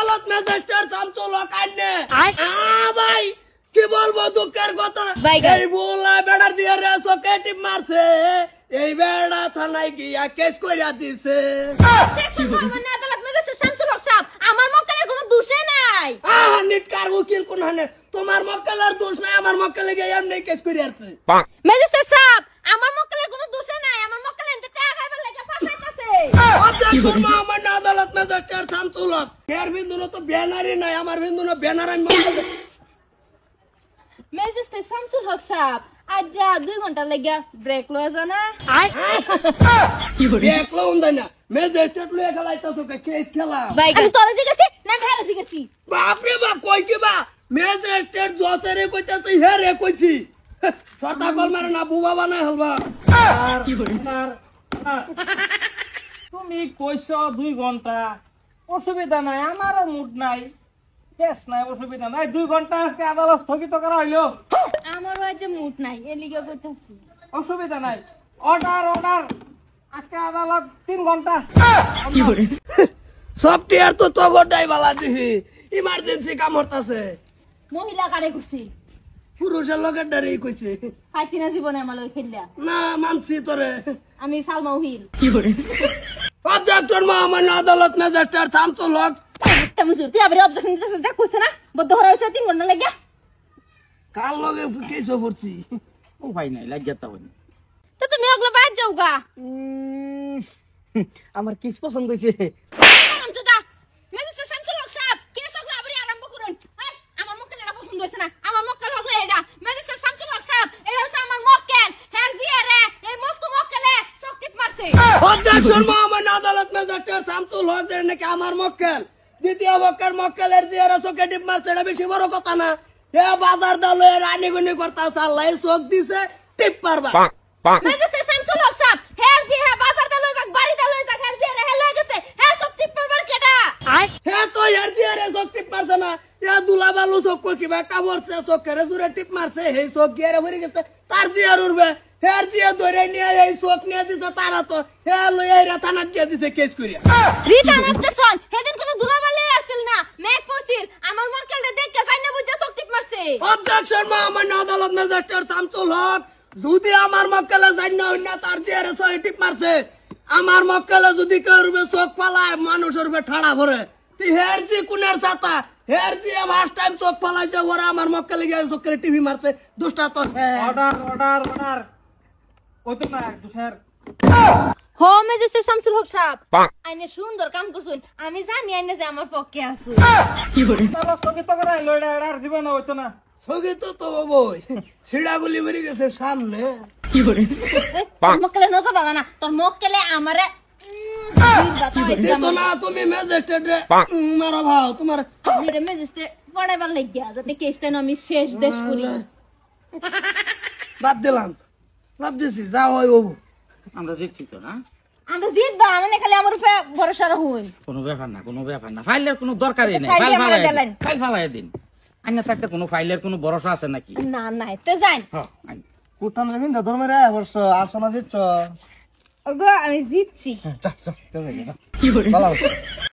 আদালত ম্যাজিস্ট্রেট শামসুল হক আইনে ভাই কি বলবো দুঃখের কথা এই বলা বেড়ার দিয়ে রেসোকে টিপ মারছে এই বেড়া থানায় গিয়া কেস কইরা দিছে সেকশন মোহাম্মদ আদালত ম্যাজিস্ট্রেট শামসুল হক সাহেব আমার মক্কেলের কোনো দোষই নাই নিটকার উকিল কোন হানে তোমার মক্কেলের দোষ নাই আমার মক্কেলে গিয়া এমনি কেস কইরা আছে ম্যাজিস্ট্রেট সাহেব আমার মক্কেলের কোনো দোষই নাই আমার মক্কেল এনতে টাকা খাইবার লাগা ফাঁসাইতাছে অবজেকশন মোহাম্মদ আদালত ম্যাজিস্ট্রেট শামসুল হক এর বিন্দুনো তো ব্যানারই নাই আমার বিন্দুনো ব্যানার আমি ম্যাজিস্ট্রেট শামসুল হক সাহেব আজ যা 2 ঘন্টা লাগিয়া ব্রেক লয় জানা ব্রেক লউন দেনা ম্যাজিস্ট্রেট লয়ে খেলাইতাছো কেস খেলা আমি তোরে জিগাছি না ভেরে জিগাছি বাপ রে বাপ কই কি বা ম্যাজিস্ট্রেট জসরে কইতাছে হে রে কইছি সরতা কল মারে না বুবা বানাই হলবা কি বলিনার তুমি কইছো 2 ঘন্টা অসুবিধা নাই আমারও মুড নাই কেস নাই অসুবিধা নাই 2 ঘন্টা আজকে আদালত স্থগিত করা হইলো আমারও আজ মুড নাই এলিগা কইতাছি অসুবিধা নাই অর্ডার আজকে আদালত 3 ঘন্টা কি বলে সফটওয়্যার তো গোটাই বালা দিহি ইমার্জেন্সি কাম হতাছে মহিলা কারে কইছি পুরুষের লগের ডারে কইছে ফাইতিনা জীবনে আমার লই খেললা না মানছি তোরে আমি সালমা উহিল কি বলে অবজেকশন মোহাম্মদ আদালত ম্যাজিস্ট্রেট শামসুল হক একটা মুজুর তুই আবার অবজেকশন দিতেছিস যা কইছ না বদ্ধ হরা হইছে 3 ঘন্টা লাগিয়া কাল লগে কেস করছি ও ভাই নাই লাগিয়াতা হইনি তো তুমি ওগুলো বাদ যাওগা আমার কিস পছন্দ হইছে নাম তো দা ম্যাজিস্ট্রেট শামসুল হক সাহেব কেস ওগুলো আবার আরম্ভ করুন আমার মক্কেলের পছন্দ হইছে না আমার মক্কেল হলো এটা ম্যাজিস্ট্রেট শামসুল হক সাহেব এটা হচ্ছে আমার মক্কেল হের জিয়ারে এই মস্ত মক্কেলে শক্তিত মারছে অবজেকশন মোহাম্মদ আদালত ম্যাজিস্ট্রেট শামসুল হক যে নাকি আমার মক্কেল দ্বিতীয় মক্কেলের জিয়ারে চোখে টিপ মারছে এটা বেশি বড় কথা না এ বাজার দলে রানিগুনি করতা সাল্লাই চোখ দিছে টিপ পারবা ম্যাজিস্ট্রেট শামসুল হক সাহেব হের জি হে বাজার দলে যাক বাড়ি দলে যাক হের জিয়ারে হে লয়ে গেছে হে শক্তি পারবার কেডা হে তো এর জিয়ারে চোখ টিপ মারছে না এ দুলা বালু চোখ কই কিবা কামড়ছে চোখের জুরে টিপ মারছে হে চোখ গিয়ারে ভরে গেছে তার জিয়ার উড়বে হের জিয়া ধরে নিয়ে এই চোখ নিয়ে দিছে তারা তো হে লয়ে রে থানা দিয়ে দিছে কেস করিয়া রিটার্ন অবজেকশন হেদিন কোনো দুলাবালে আসিল না মেক ফরসিল আমার মক্কেলটা দেখকে যাই না বুঝা শক্তি মারছে অবজেকশন মোহাম্মদ আদালত ম্যাজিস্ট্রেট শামসুল হক যদি আমার মক্কেলে যাই না হইনা তার জিয়ারে চোখ টিপ মারছে আমার মক্কেলে যদি করবে চোখ পালায় মানুষের উপরে ঠাড়া ভরে তুই হের জি কুনার ছাতা হের জি ফার্স্ট টাইম চোখ পালাইছে ওরা আমার মক্কেলে গিয়ে চোখের টিভি মারছে দুষ্টা তো অর্ডার ওই তো না দুসের হো ম্যাজিস্ট্রেট শামসুল হক সাহেব আইনে সুন্দর কাম করছুন আমি জানি আইনে যে আমার পক্ষে আছো কি বলে তাহলে স্থগিত করা হইলো এটা আর জীবনে হইতো না স্থগিত তো বই ছিড়াগুলি বেরিয়ে গেছে সামনে কি বলে মক্কেলে নজর বালা না তোর মক্কেলে আমারে তো না তুমি ম্যাজিস্ট্রেট মারো ভাও তোমার ম্যাজিস্ট্রেট পড়াইবার লাগিয়া যাতে কেসটা আমি শেষ দেশ করি বাদ দিলাম বাদ দিছি যা হয় ও আমরা জিতছি তো না আমরা জিতবা মানে খালি আমার উপরে ভরসা রাখুন কোনো ব্যাপার না ফাইলের কোনো দরকারই নেই ফাইল ফালাই দিন আইনা থাকতে কোনো ফাইলের কোনো ভরসা আছে নাকি না না তে যাই হ্যাঁ কুটান রহিন ধর্মের বর্ষ আর শোনা দিচ্ছ ওগো আমি জিতছি কি বলে